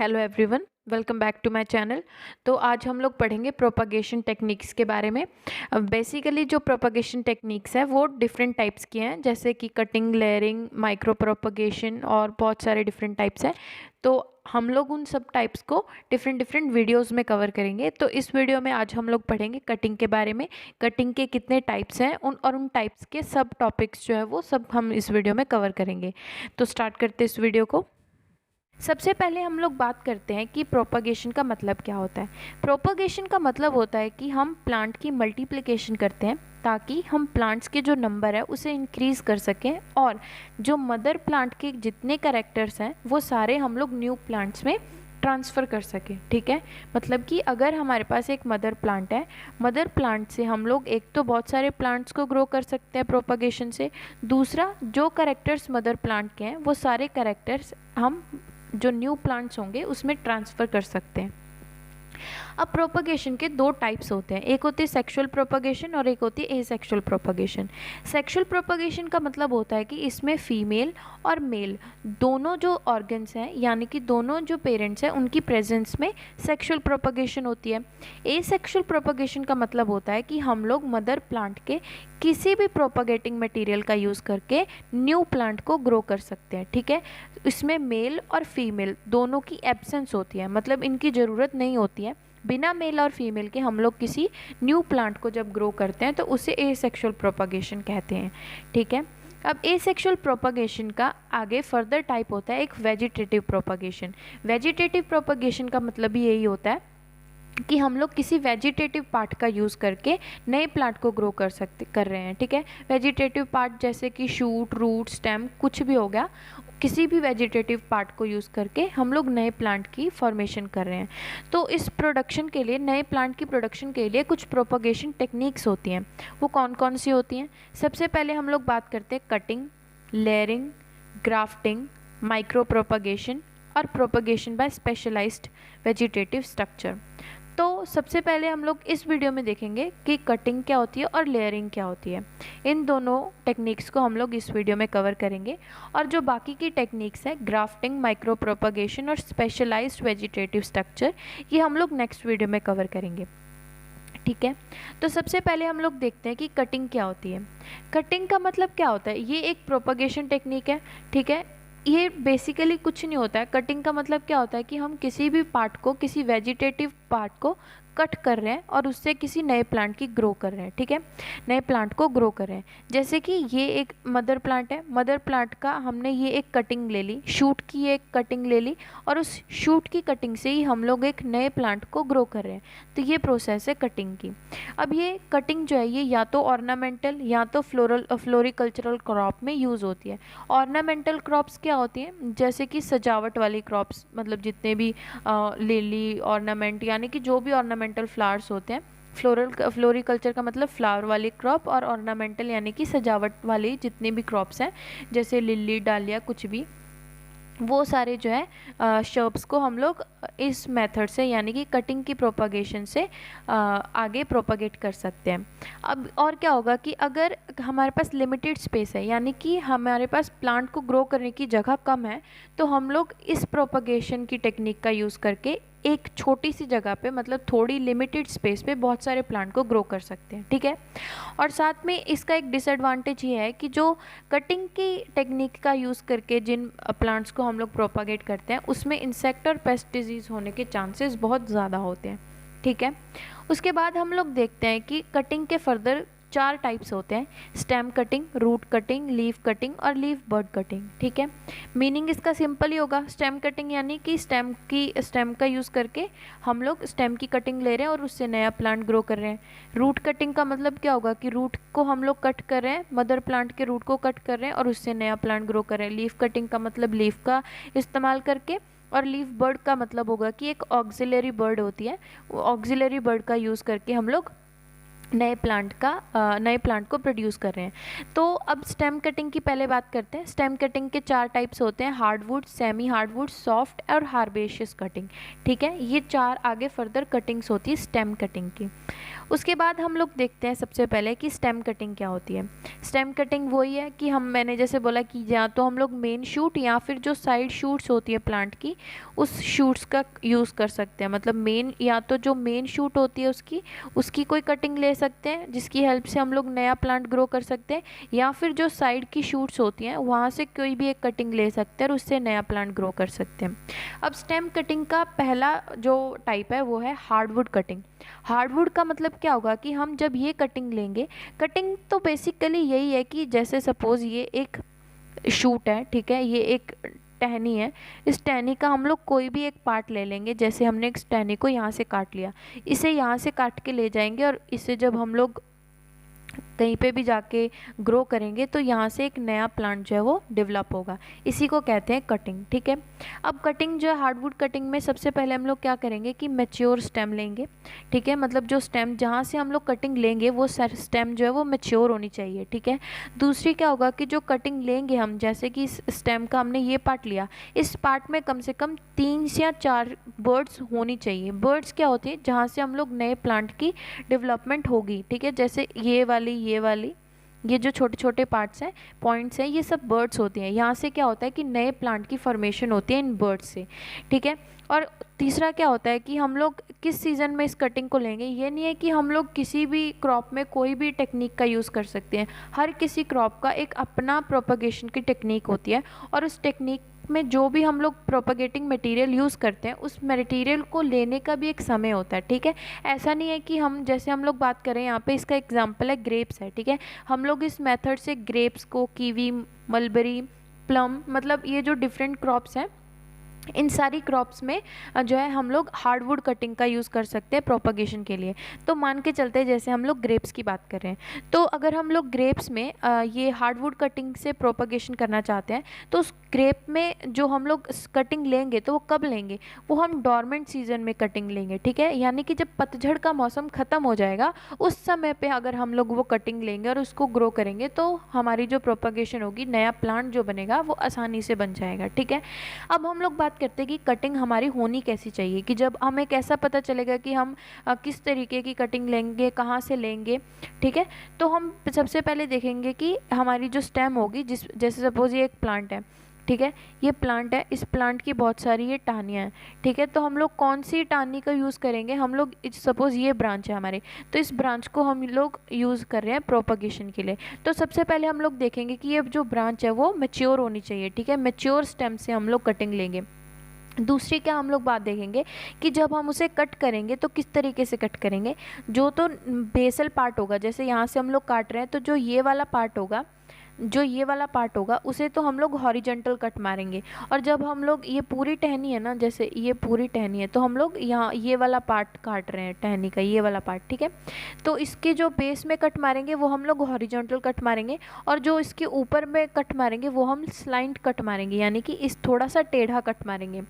Hello everyone, welcome back to my channel. तो आज हम लोग पढ़ेंगे प्रोपगेशन टेक्निक्स के बारे में। बेसिकली जो प्रोपगेशन टेक्निक्स है वो डिफरेंट टाइप्स की हैं, जैसे कि कटिंग, लेयरिंग, माइक्रो प्रोपगेशन और बहुत सारे डिफरेंट टाइप्स हैं। तो हम लोग उन सब टाइप्स को डिफरेंट डिफरेंट वीडियोस में कवर करेंगे। तो इस वीडियो में आज हम लोग पढ़ेंगे कटिंग के बारे में, कटिंग के कितने टाइप्स हैं उन टाइप्स के सब टॉपिक्स जो है वो सब हम इस वीडियो में कवर करेंगे। तो स्टार्ट करते हैं इस वीडियो को। सबसे पहले हम लोग बात करते हैं कि प्रोपगेशन का मतलब क्या होता है। प्रोपगेशन का मतलब होता है कि हम प्लांट की मल्टीप्लिकेशन करते हैं ताकि हम प्लांट्स के जो नंबर है उसे इंक्रीज़ कर सकें, और जो मदर प्लांट के जितने कैरेक्टर्स हैं वो सारे हम लोग न्यू प्लांट्स में ट्रांसफ़र कर सकें। ठीक है, मतलब कि अगर हमारे पास एक मदर प्लांट है, मदर प्लांट से हम लोग एक तो बहुत सारे प्लांट्स को ग्रो कर सकते हैं प्रोपगेशन से, दूसरा जो कैरेक्टर्स मदर प्लांट के हैं वो सारे कैरेक्टर्स हम जो न्यू प्लांट्स होंगे उसमें ट्रांसफ़र कर सकते हैं। अब प्रोपगेशन के दो टाइप्स होते हैं, एक होती है सेक्सुअल प्रोपगेशन और एक होती है एसेक्सुअल प्रोपगेशन। सेक्सुअल प्रोपगेशन का मतलब होता है कि इसमें फीमेल और मेल दोनों जो ऑर्गन्स हैं, यानी कि दोनों जो पेरेंट्स हैं उनकी प्रेजेंस में सेक्सुअल प्रोपगेशन होती है। एसेक्सुअल प्रोपगेशन का मतलब होता है कि हम लोग मदर प्लांट के किसी भी प्रोपगेटिंग मटेरियल का यूज़ करके न्यू प्लांट को ग्रो कर सकते हैं। ठीक है, इसमें मेल और फीमेल दोनों की एब्सेंस होती है, मतलब इनकी ज़रूरत नहीं होती है। बिना मेल और फीमेल के हम लोग किसी न्यू प्लांट को जब ग्रो करते हैं तो उसे एसेक्सुअल प्रोपगेशन कहते हैं। ठीक है, अब एसेक्सुअल प्रोपगेशन का आगे फर्दर टाइप होता है एक वेजिटेटिव प्रोपगेशन। वेजिटेटिव प्रोपगेशन का मतलब भी यही होता है कि हम लोग किसी वेजिटेटिव पार्ट का यूज़ करके नए प्लांट को ग्रो कर रहे हैं। ठीक है, वेजिटेटिव पार्ट जैसे कि शूट, रूट, स्टेम, कुछ भी हो गया, किसी भी वेजिटेटिव पार्ट को यूज़ करके हम लोग नए प्लांट की फॉर्मेशन कर रहे हैं। तो इस प्रोडक्शन के लिए, नए प्लांट की प्रोडक्शन के लिए कुछ प्रोपगेशन टेक्निक्स होती हैं। वो कौन कौन सी होती हैं? सबसे पहले हम लोग बात करते हैं cutting, layering, grafting, micro propagation और propagation by specialised vegetative structure. तो सबसे पहले हम लोग इस वीडियो में देखेंगे कि कटिंग क्या होती है और लेयरिंग क्या होती है। इन दोनों टेक्निक्स को हम लोग इस वीडियो में कवर करेंगे, और जो बाकी की टेक्निक्स है ग्राफ्टिंग, माइक्रो प्रोपगेशन और स्पेशलाइज्ड वेजिटेटिव स्ट्रक्चर, ये हम लोग नेक्स्ट वीडियो में कवर करेंगे। ठीक है, तो सबसे पहले हम लोग देखते हैं कि कटिंग क्या होती है। कटिंग का मतलब क्या होता है? ये एक प्रोपगेशन टेक्निक है। ठीक है, ये बेसिकली कुछ नहीं होता है। कटिंग का मतलब क्या होता है कि हम किसी भी पार्ट को, किसी वेजिटेटिव पार्ट को कट कर रहे हैं और उससे किसी नए प्लांट की ग्रो कर रहे हैं। ठीक है, नए प्लांट को ग्रो कर रहे हैं। जैसे कि ये एक मदर प्लांट है, मदर प्लांट का हमने ये एक कटिंग ले ली, शूट की एक कटिंग ले ली, और उस शूट की कटिंग से ही हम लोग एक नए प्लांट को ग्रो कर रहे हैं। तो ये प्रोसेस है कटिंग की। अब ये कटिंग जो है ये या तो ऑर्नामेंटल या तो फ्लोरिकल्चरल क्रॉप में यूज़ होती है। ऑर्नामेंटल क्रॉप्स क्या होती हैं? जैसे कि सजावट वाली क्रॉप्स, मतलब जितने भी लिली, ऑर्नामेंट, यानी कि जो भी ऑर्नामेंटल फ्लावर्स होते हैं। फ्लोरिकल्चर का मतलब फ्लावर वाली क्रॉप, और ऑर्नामेंटल यानी कि सजावट वाली जितनी भी क्रॉप्स हैं, जैसे लिली, डालिया, कुछ भी, वो सारे जो है शर्ब्स को हम लोग इस मेथड से, यानी कि कटिंग की प्रोपगेशन से आगे प्रोपगेट कर सकते हैं। अब और क्या होगा कि अगर हमारे पास लिमिटेड स्पेस है, यानी कि हमारे पास प्लांट को ग्रो करने की जगह कम है, तो हम लोग इस प्रोपगेशन की टेक्निक का यूज़ करके एक छोटी सी जगह पे, मतलब थोड़ी लिमिटेड स्पेस पे बहुत सारे प्लांट को ग्रो कर सकते हैं। ठीक है, और साथ में इसका एक डिसएडवांटेज ये है कि जो कटिंग की टेक्निक का यूज़ करके जिन प्लांट्स को हम लोग प्रोपागेट करते हैं उसमें इंसेक्ट और पेस्ट डिजीज़ होने के चांसेस बहुत ज़्यादा होते हैं। ठीक है, उसके बाद हम लोग देखते हैं कि कटिंग के फर्दर 4 टाइप्स होते हैं: stem cutting, root cutting, leaf cutting और लीफ बर्ड कटिंग। ठीक है, मीनिंग इसका सिंपल ही होगा। स्टेम कटिंग यानी कि स्टेम का यूज़ करके हम लोग स्टेम की कटिंग ले रहे हैं और उससे नया प्लांट ग्रो कर रहे हैं। रूट कटिंग का मतलब क्या होगा कि रूट को हम लोग कट कर रहे हैं, मदर प्लांट के रूट को कट कर रहे हैं और उससे नया प्लांट ग्रो कर रहे हैं। लीफ कटिंग का मतलब लीफ का इस्तेमाल करके, और लीफ बर्ड का मतलब होगा कि एक ऑक्सिलरी बर्ड होती है, वो ऑक्सिलरी बर्ड का यूज़ करके हम लोग नए प्लांट को प्रोड्यूस कर रहे हैं। तो अब स्टेम कटिंग की पहले बात करते हैं। स्टेम कटिंग के 4 टाइप्स होते हैं, हार्डवुड, सेमी हार्डवुड, सॉफ्ट और हार्बेशियस कटिंग। ठीक है, ये 4 आगे फर्दर कटिंग्स होती है स्टेम कटिंग की। उसके बाद हम लोग देखते हैं सबसे पहले कि स्टेम कटिंग क्या होती है। स्टेम कटिंग वही है कि मैंने जैसे बोला कि या तो हम लोग मेन शूट या फिर जो साइड शूट्स होती है प्लांट की, उस शूट्स का यूज़ कर सकते हैं। मतलब मेन, या तो जो मेन शूट होती है उसकी कोई कटिंग ले सकते हैं जिसकी हेल्प से हम लोग नया प्लांट ग्रो कर सकते हैं, या फिर जो साइड की शूट्स होती हैं वहाँ से कोई भी एक कटिंग ले सकते हैं और उससे नया प्लांट ग्रो कर सकते हैं। अब स्टेम कटिंग का पहला जो टाइप है वो है हार्डवुड कटिंग। हार्डवुड का मतलब क्या होगा कि हम जब ये कटिंग लेंगे, कटिंग तो बेसिकली यही है कि जैसे सपोज़ ये एक शूट है, ठीक है, ये एक टहनी है, इस टहनी का हम लोग कोई भी एक पार्ट ले लेंगे। जैसे हमने इस टहनी को यहाँ से काट लिया, इसे यहाँ से काट के ले जाएंगे और इसे जब हम लोग कहीं पे भी जाके ग्रो करेंगे तो यहाँ से एक नया प्लांट जो है वो डेवलप होगा। इसी को कहते हैं कटिंग। ठीक है, अब कटिंग जो है हार्डवुड कटिंग में सबसे पहले हम लोग क्या करेंगे कि मैच्योर स्टेम लेंगे। ठीक है, मतलब जो स्टेम जहाँ से हम लोग कटिंग लेंगे वो स्टेम जो है वो मैच्योर होनी चाहिए। ठीक है, दूसरी क्या होगा कि जो कटिंग लेंगे हम, जैसे कि इस स्टेम का हमने ये पार्ट लिया, इस पार्ट में कम से कम 3 या 4 बर्ड्स होनी चाहिए। बर्ड्स क्या होती है, जहाँ से हम लोग नए प्लांट की डेवलपमेंट होगी। ठीक है, जैसे ये वाली ये जो छोटे छोटे पार्ट्स हैं, पॉइंट्स हैं, ये सब बर्ड्स होती हैं। यहाँ से क्या होता है कि नए प्लांट की फॉर्मेशन होती है इन बर्ड्स से। ठीक है, और तीसरा क्या होता है कि हम लोग किस सीज़न में इस कटिंग को लेंगे। ये नहीं है कि हम लोग किसी भी क्रॉप में कोई भी टेक्निक का यूज़ कर सकते हैं। हर किसी क्रॉप का एक अपना प्रोपगेशन की टेक्निक होती है, और उस टेक्निक में जो भी हम लोग प्रोपगेटिंग मटेरियल यूज़ करते हैं उस मटेरियल को लेने का भी एक समय होता है। ठीक है, ऐसा नहीं है कि हम, जैसे हम लोग बात करें यहाँ पे, इसका एग्जांपल है ग्रेप्स है। ठीक है, हम लोग इस मेथड से ग्रेप्स को, कीवी, मलबेरी, प्लम, मतलब ये जो डिफरेंट क्रॉप्स हैं, इन सारी क्रॉप्स में जो है हम लोग हार्डवुड कटिंग का यूज़ कर सकते हैं प्रोपगेशन के लिए। तो मान के चलते हैं जैसे हम लोग ग्रेप्स की बात कर रहे हैं, तो अगर हम लोग ग्रेप्स में ये हार्डवुड कटिंग से प्रोपगेशन करना चाहते हैं तो उस ग्रेप में जो हम लोग कटिंग लेंगे तो वो कब लेंगे, वो हम डॉर्मेंट सीजन में कटिंग लेंगे। ठीक है, यानी कि जब पतझड़ का मौसम ख़त्म हो जाएगा उस समय पे अगर हम लोग वो कटिंग लेंगे और उसको ग्रो करेंगे तो हमारी जो प्रोपगेशन होगी, नया प्लांट जो बनेगा वो आसानी से बन जाएगा। ठीक है, अब हम लोग बात करते हैं कि कटिंग हमारी होनी कैसी चाहिए, कि जब हमें कैसा पता चलेगा कि हम किस तरीके की कटिंग लेंगे, कहाँ से लेंगे। ठीक है, तो हम सबसे पहले देखेंगे कि हमारी जो स्टेम होगी, जैसे सपोज ये एक प्लांट है, ठीक है, ये प्लांट है, इस प्लांट की बहुत सारी ये टहनियाँ हैं। ठीक है, तो हम लोग कौन सी टहनी का यूज़ करेंगे, हम लोग सपोज़ ये ब्रांच है हमारे, तो इस ब्रांच को हम लोग यूज़ कर रहे हैं प्रोपगेशन के लिए। तो सबसे पहले हम लोग देखेंगे कि ये जो ब्रांच है वो मैच्योर होनी चाहिए। ठीक है, मैच्योर स्टेम से हम लोग कटिंग लेंगे। दूसरी क्या हम लोग बात देखेंगे कि जब हम उसे कट करेंगे तो किस तरीके से कट करेंगे। जो तो बेसल पार्ट होगा, जैसे यहाँ से हम लोग काट रहे हैं, तो जो ये वाला पार्ट होगा उसे तो हम लोग हॉरिजॉन्टल कट मारेंगे। और जब हम लोग, ये पूरी टहनी है ना, जैसे ये पूरी टहनी है, तो हम लोग यहाँ ये वाला पार्ट काट रहे हैं टहनी का, ये वाला पार्ट। ठीक है, तो इसके जो बेस में कट मारेंगे वो हम लोग हॉरिजॉन्टल कट मारेंगे, और जो इसके ऊपर में कट मारेंगे वो हम स्लाइंट कट मारेंगे, यानी कि इस थोड़ा सा टेढ़ा कट मारेंगे।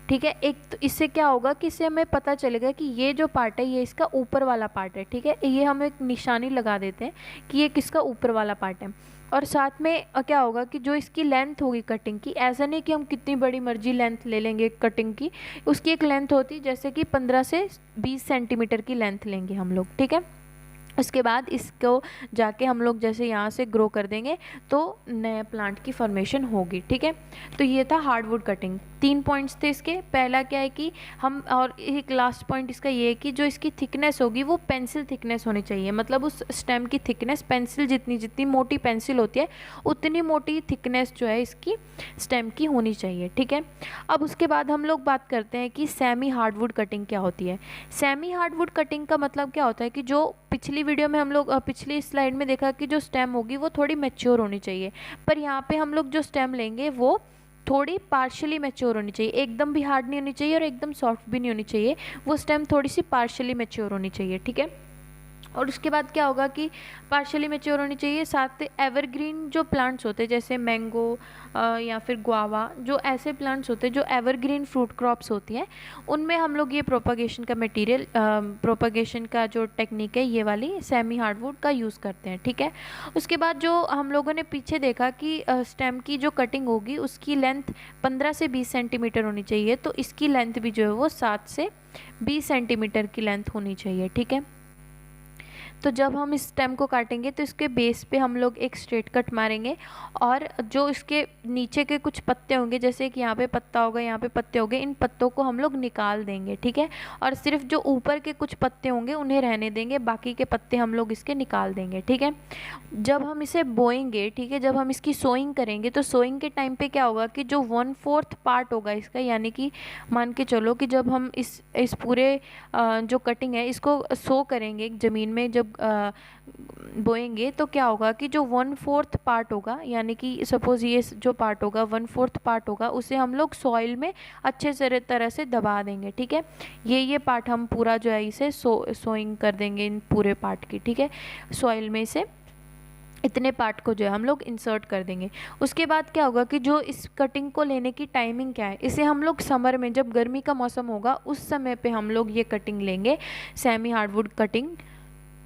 ठीक है, एक तो इससे क्या होगा कि इससे हमें पता चलेगा कि ये जो पार्ट है ये इसका ऊपर वाला पार्ट है। ठीक है, ये हम एक निशानी लगा देते हैं कि ये किसका ऊपर वाला पार्ट है। और साथ में क्या होगा कि जो इसकी लेंथ होगी कटिंग की, ऐसा नहीं कि हम कितनी बड़ी मर्जी लेंथ ले लेंगे कटिंग की, उसकी एक लेंथ होती है, जैसे कि 15 से 20 सेंटीमीटर की लेंथ लेंगे हम लोग। ठीक है, उसके बाद इसको जाके हम लोग जैसे यहाँ से ग्रो कर देंगे तो नए प्लांट की फॉर्मेशन होगी। ठीक है, तो ये था हार्डवुड कटिंग। 3 पॉइंट्स थे इसके। पहला क्या है कि हम, और एक लास्ट पॉइंट इसका ये है कि जो इसकी थिकनेस होगी वो पेंसिल थिकनेस होनी चाहिए। मतलब उस स्टेम की थिकनेस पेंसिल जितनी मोटी पेंसिल होती है उतनी मोटी थिकनेस जो है इसकी स्टेम की होनी चाहिए। ठीक है, अब उसके बाद हम लोग बात करते हैं कि सेमी हार्डवुड कटिंग क्या होती है। सेमी हार्डवुड कटिंग का मतलब क्या होता है कि जो पिछली वीडियो में हम लोग, पिछली स्लाइड में देखा कि जो स्टेम होगी वो थोड़ी मैच्योर होनी चाहिए, पर यहाँ पे हम लोग जो स्टेम लेंगे वो थोड़ी पार्शियली मैच्योर होनी चाहिए। एकदम भी हार्ड नहीं होनी चाहिए और एकदम सॉफ्ट भी नहीं होनी चाहिए, वो स्टेम थोड़ी सी पार्शियली मैच्योर होनी चाहिए। ठीक है, और उसके बाद क्या होगा कि पार्शियली मैच्योर होनी चाहिए। साथ ही एवरग्रीन जो प्लांट्स होते हैं जैसे मैंगो या फिर गुआवा, जो ऐसे प्लांट्स होते हैं जो एवरग्रीन फ्रूट क्रॉप्स होती हैं, उनमें हम लोग ये प्रोपागेशन का मटेरियल, प्रोपागेशन का जो टेक्निक है ये वाली सेमी हार्डवुड का यूज़ करते हैं। ठीक है, उसके बाद जो हम लोगों ने पीछे देखा कि स्टेम की जो कटिंग होगी उसकी लेंथ 15 से 20 सेंटीमीटर होनी चाहिए, तो इसकी लेंथ भी जो है वो 7 से 20 सेंटीमीटर की लेंथ होनी चाहिए। ठीक है, तो जब हम इस स्टेम को काटेंगे तो इसके बेस पे हम लोग एक स्ट्रेट कट मारेंगे, और जो इसके नीचे के कुछ पत्ते होंगे, जैसे कि यहाँ पे पत्ता होगा, यहाँ पे पत्ते होंगे, इन पत्तों को हम लोग निकाल देंगे। ठीक है, और सिर्फ जो ऊपर के कुछ पत्ते होंगे उन्हें रहने देंगे, बाकी के पत्ते हम लोग इसके निकाल देंगे। ठीक है, जब हम इसे बोएंगे, ठीक है, जब हम इसकी सोइंग करेंगे तो सोइंग के टाइम पे क्या होगा कि जो 1/4 पार्ट होगा इसका, यानी कि मान के चलो कि जब हम इस पूरे जो कटिंग है इसको सो करेंगे ज़मीन में, जब बोएंगे तो क्या होगा कि जो 1/4 पार्ट होगा, यानी कि सपोज़ ये जो पार्ट होगा 1/4 पार्ट होगा, उसे हम लोग सॉइल में अच्छे से तरह से दबा देंगे। ठीक है, ये पार्ट हम पूरा जो है इसे सोइंग कर देंगे इन पूरे पार्ट की। ठीक है, सॉइल में इसे इतने पार्ट को जो है हम लोग इंसर्ट कर देंगे। उसके बाद क्या होगा कि जो इस कटिंग को लेने की टाइमिंग क्या है, इसे हम लोग समर में जब गर्मी का मौसम होगा उस समय पे हम लोग ये कटिंग लेंगे, सेमी हार्डवुड कटिंग,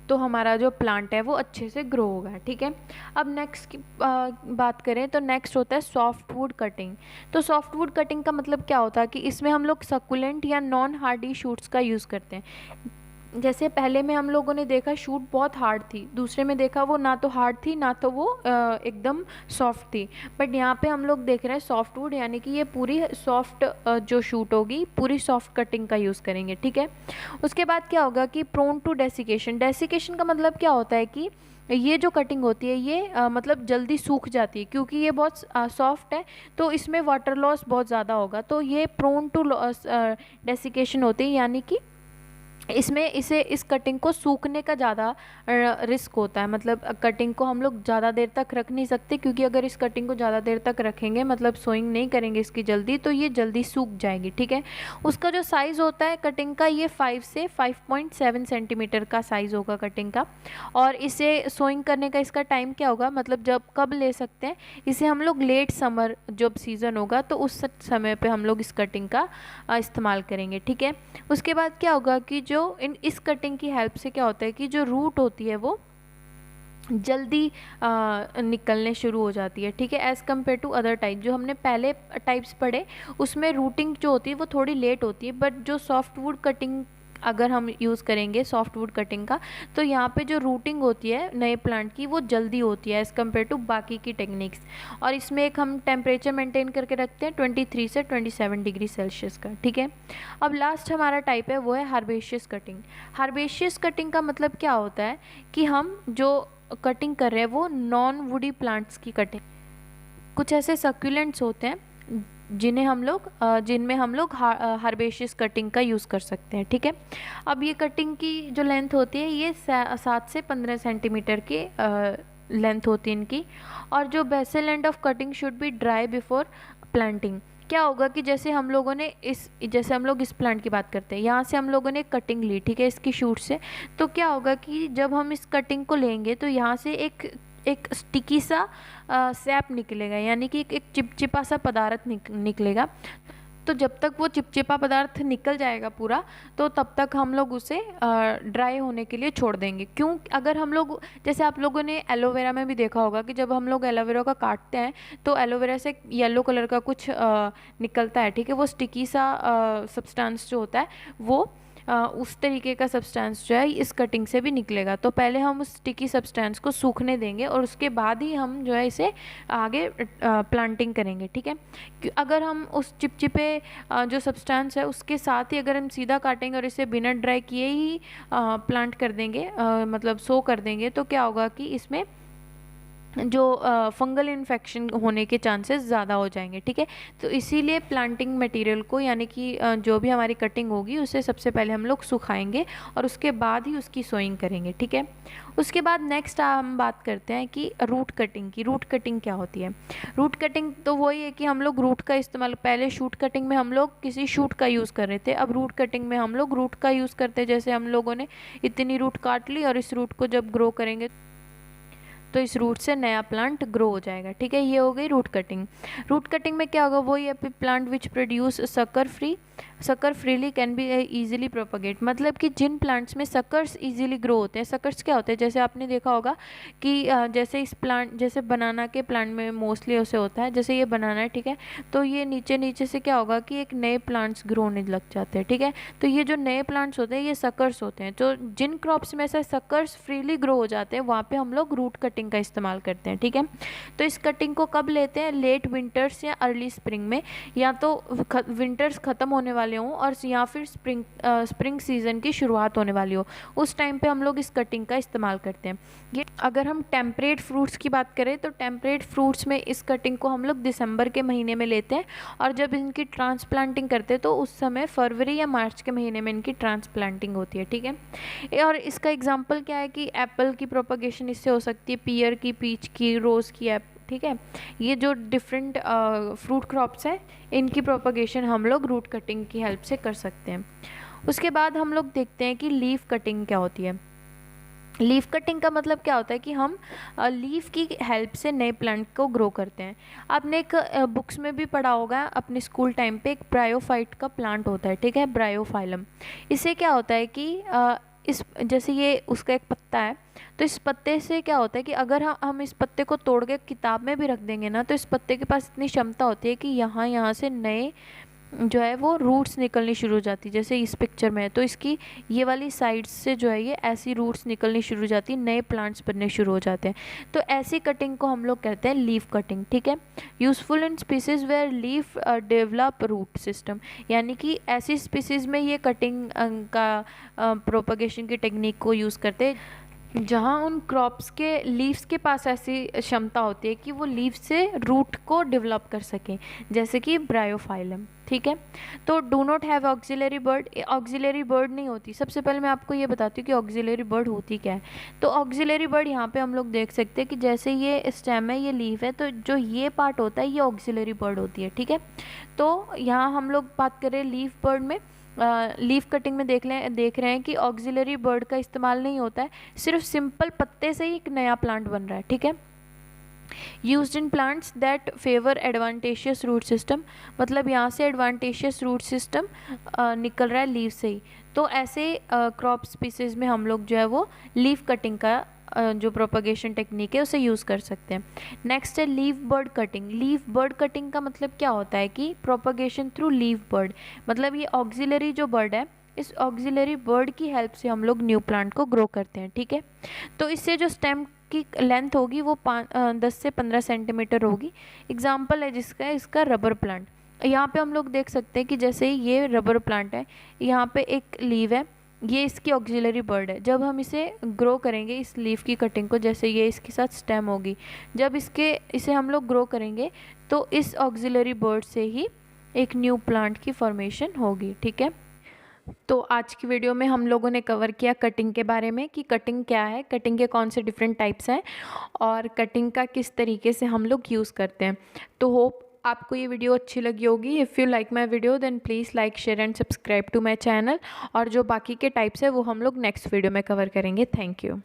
तो हमारा जो प्लांट है वो अच्छे से ग्रो होगा। ठीक है, अब नेक्स्ट की बात करें तो नेक्स्ट होता है सॉफ्टवुड कटिंग। तो सॉफ्टवुड कटिंग का मतलब क्या होता है कि इसमें हम लोग सकुलेंट या नॉन हार्डी शूट्स का यूज़ करते हैं। जैसे पहले में हम लोगों ने देखा शूट बहुत हार्ड थी, दूसरे में देखा वो ना तो हार्ड थी ना तो वो एकदम सॉफ्ट थी, बट यहाँ पे हम लोग देख रहे हैं सॉफ्टवुड, यानी कि ये पूरी सॉफ्ट जो शूट होगी पूरी सॉफ्ट कटिंग का यूज़ करेंगे। ठीक है, उसके बाद क्या होगा कि प्रोन टू डेसिकेशन। डेसिकेशन का मतलब क्या होता है कि ये जो कटिंग होती है ये मतलब जल्दी सूख जाती है, क्योंकि ये बहुत सॉफ्ट है तो इसमें वाटर लॉस बहुत ज़्यादा होगा, तो ये प्रोन टू डेसिकेशन होती है, यानी कि इसमें इस कटिंग को सूखने का ज़्यादा रिस्क होता है। मतलब कटिंग को हम लोग ज़्यादा देर तक रख नहीं सकते, क्योंकि अगर इस कटिंग को ज़्यादा देर तक रखेंगे, मतलब सोइंग नहीं करेंगे इसकी जल्दी, तो ये जल्दी सूख जाएगी। ठीक है, उसका जो साइज़ होता है कटिंग का, ये 5 से 5.7 सेंटीमीटर का साइज़ होगा कटिंग का। और इसे सोइंग करने का इसका टाइम क्या होगा, मतलब जब कब ले सकते हैं इसे हम लोग, लेट समर जब सीज़न होगा तो उस समय पे हम लोग इस कटिंग का इस्तेमाल करेंगे। ठीक है, उसके बाद क्या होगा कि जो इस कटिंग की हेल्प से क्या होता है कि जो रूट होती है वो जल्दी निकलने शुरू हो जाती है। ठीक है, as compare to other type, जो हमने पहले टाइप्स पढ़े उसमें रूटिंग जो होती है वो थोड़ी लेट होती है, बट जो सॉफ्टवुड कटिंग अगर हम यूज़ करेंगे सॉफ्टवुड कटिंग का, तो यहाँ पे जो रूटिंग होती है नए प्लांट की वो जल्दी होती है एज़ कम्पेयर टू बाकी की टेक्निक्स। और इसमें एक हम टेम्परेचर मेंटेन करके रखते हैं 23 से 27 डिग्री सेल्सियस का। ठीक है, अब लास्ट हमारा टाइप है वो है हर्बेशियस कटिंग। हर्बेशियस कटिंग का मतलब क्या होता है कि हम जो कटिंग कर रहे हैं वो नॉन वुडी प्लांट्स की कटिंग। कुछ ऐसे सक्यूलेंट्स होते हैं जिनमें हम लोग हर्बेशियस कटिंग का यूज़ कर सकते हैं। ठीक है, अब ये कटिंग की जो लेंथ होती है ये 7 से 15 सेंटीमीटर की लेंथ होती है इनकी। और जो basal end of cutting should be dry before planting. क्या होगा कि जैसे हम लोग इस प्लांट की बात करते हैं, यहाँ से हम लोगों ने कटिंग ली, ठीक है, इसकी शूट से, तो क्या होगा कि जब हम इस कटिंग को लेंगे तो यहाँ से एक स्टिकी सा सैप निकलेगा, यानी कि एक चिपचिपा सा पदार्थ निकलेगा। तो जब तक वो चिपचिपा पदार्थ निकल जाएगा पूरा, तो तब तक हम लोग उसे ड्राई होने के लिए छोड़ देंगे। क्यों? अगर हम लोग, जैसे आप लोगों ने एलोवेरा में भी देखा होगा कि जब हम लोग एलोवेरा का काटते हैं तो एलोवेरा से येलो कलर का कुछ निकलता है। ठीक है, वो स्टिकी सा सब्सटेंस जो होता है वो उस तरीके का सब्सटेंस जो है इस कटिंग से भी निकलेगा। तो पहले हम उस स्टिकी सब्सटेंस को सूखने देंगे और उसके बाद ही हम जो है इसे आगे प्लांटिंग करेंगे। ठीक है, अगर हम उस चिपचिपे जो सब्सटेंस है उसके साथ ही अगर हम सीधा काटेंगे और इसे बिना ड्राई किए ही प्लांट कर देंगे, मतलब सो कर देंगे, तो क्या होगा कि इसमें जो फंगल इन्फेक्शन होने के चांसेस ज़्यादा हो जाएंगे, ठीक है। तो इसीलिए प्लांटिंग मटेरियल को, यानी कि जो भी हमारी कटिंग होगी उसे सबसे पहले हम लोग सुखाएंगे और उसके बाद ही उसकी सोइंग करेंगे, ठीक है। उसके बाद नेक्स्ट हम बात करते हैं कि रूट कटिंग की। रूट कटिंग क्या होती है? रूट कटिंग तो वही है कि हम लोग रूट का इस्तेमाल, पहले शूट कटिंग में हम लोग किसी शूट का यूज़ कर रहे थे, अब रूट कटिंग में हम लोग रूट का यूज़ करते हैं। जैसे हम लोगों ने इतनी रूट काट ली और इस रूट को जब ग्रो करेंगे तो इस रूट से नया प्लांट ग्रो हो जाएगा, ठीक है। ये हो गई रूट कटिंग। रूट कटिंग में क्या होगा, वही है plant which produce sucker freely can be easily propagate. मतलब कि जिन प्लांट्स में सकर्स इजीली ग्रो होते हैं। सकर्स क्या होते हैं, जैसे आपने देखा होगा कि जैसे इस प्लांट, जैसे बनाना के प्लांट में मोस्टली उसे होता है, जैसे ये बनाना है, ठीक है। तो ये नीचे नीचे से क्या होगा कि एक नए प्लांट्स ग्रो होने लग जाते हैं, ठीक है। तो ये जो नए प्लांट्स होते हैं ये सकर्स होते हैं। तो जिन क्रॉप्स में ऐसा सकर्स फ्रीली ग्रो हो जाते हैं वहाँ पे हम लोग रूट कटिंग का इस्तेमाल करते हैं, ठीक है। तो इस कटिंग को कब लेते हैं? लेट विंटर्स या अर्ली स्प्रिंग में, या तो विंटर्स ख़त्म होने वाले हों और या फिर स्प्रिंग सीजन की शुरुआत होने वाली हो, उस टाइम पे हम लोग इस कटिंग का इस्तेमाल करते हैं। ये अगर हम टेम्परेट फ्रूट्स की बात करें तो टेम्परेट फ्रूट्स में इस कटिंग को हम लोग दिसंबर के महीने में लेते हैं, और जब इनकी ट्रांसप्लांटिंग करते हैं तो उस समय फरवरी या मार्च के महीने में इनकी ट्रांसप्लांटिंग होती है, ठीक है। और इसका एग्जाम्पल क्या है कि एप्पल की प्रोपगेशन इससे हो सकती है, पियर की, पीच की, रोज़ की, ठीक है। ये जो डिफरेंट फ्रूट क्रॉप्स हैं इनकी प्रोपगेशन हम लोग रूट कटिंग की हेल्प से कर सकते हैं। उसके बाद हम लोग देखते हैं कि लीफ कटिंग क्या होती है। लीफ कटिंग का मतलब क्या होता है कि हम लीफ की हेल्प से नए प्लांट को ग्रो करते हैं। आपने एक बुक्स में भी पढ़ा होगा अपने स्कूल टाइम पे, एक ब्रायोफाइट का प्लांट होता है, ठीक है, ब्रायोफाइलम। इससे क्या होता है कि इस जैसे ये उसका एक पत्ता है, तो इस पत्ते से क्या होता है कि अगर हम इस पत्ते को तोड़ के किताब में भी रख देंगे ना, तो इस पत्ते के पास इतनी क्षमता होती है कि यहाँ से नए जो है वो रूट्स निकलनी शुरू हो जाती है। जैसे इस पिक्चर में है तो इसकी ये वाली साइड्स से जो है ये ऐसी रूट्स निकलनी शुरू हो जाती है, नए प्लांट्स बनने शुरू हो जाते हैं। तो ऐसी कटिंग को हम लोग कहते हैं लीफ कटिंग, ठीक है। Useful in species where leaf develop root system, यानी कि ऐसी स्पीसीज में ये कटिंग का प्रोपगेशन की टेक्निक को यूज़ करते हैं जहाँ उन क्रॉप्स के लीव्स के पास ऐसी क्षमता होती है कि वो लीव से रूट को डेवलप कर सकें, जैसे कि ब्रायोफाइलम, ठीक है। तो do not have auxiliary bird. Auxiliary bird नहीं होती। सबसे पहले मैं आपको ये बताती हूँ कि ऑक्सिलरी बर्ड होती क्या है। तो ऑक्सिलरी बर्ड यहाँ पे हम लोग देख सकते हैं कि जैसे ये स्टेम है, ये लीफ है, तो जो ये पार्ट होता है ये ऑक्सिलरी बर्ड होती है, ठीक है। तो यहाँ हम लोग बात करें लीफ बर्ड में, लीफ कटिंग में देख रहे हैं कि ऑक्सिलरी बर्ड का इस्तेमाल नहीं होता है, सिर्फ सिंपल पत्ते से ही एक नया प्लांट बन रहा है, ठीक है। Used in plants that favour adventitious root system, मतलब यहाँ से एडवांटेशियस रूट सिस्टम निकल रहा है लीफ से ही। तो ऐसे क्रॉप स्पीसीज में हम लोग जो है वो लीफ कटिंग का जो प्रोपगेशन टेक्निक है उसे यूज़ कर सकते हैं। नेक्स्ट है leaf bud cutting. Leaf bud cutting का मतलब क्या होता है कि प्रोपगेशन थ्रू लीफ बर्ड, मतलब ये ऑक्सिलरी जो बर्ड है, इस ऑक्सिलरी बर्ड की हेल्प से हम लोग न्यू प्लांट को ग्रो करते हैं, ठीक है। तो इससे जो स्टेम की लेंथ होगी वो 10 से 15 सेंटीमीटर होगी। एग्जाम्पल है जिसका इसका रबर प्लांट। यहाँ पे हम लोग देख सकते हैं कि जैसे ये रबर प्लांट है, यहाँ पे एक लीव है, ये इसकी ऑक्सिलरी बर्ड है। जब हम इसे ग्रो करेंगे इस लीफ की कटिंग को, जैसे ये इसके साथ स्टेम होगी, जब इसे हम लोग ग्रो करेंगे तो इस ऑक्सिलरी बर्ड से ही एक न्यू प्लांट की फॉर्मेशन होगी, ठीक है। तो आज की वीडियो में हम लोगों ने कवर किया कटिंग के बारे में कि कटिंग क्या है, कटिंग के कौन से डिफरेंट टाइप्स हैं और कटिंग का किस तरीके से हम लोग यूज़ करते हैं। तो होप आपको ये वीडियो अच्छी लगी होगी। If you like my video then please like, share and subscribe to my channel. और जो बाकी के टाइप्स है वो हम लोग नेक्स्ट वीडियो में कवर करेंगे। Thank you.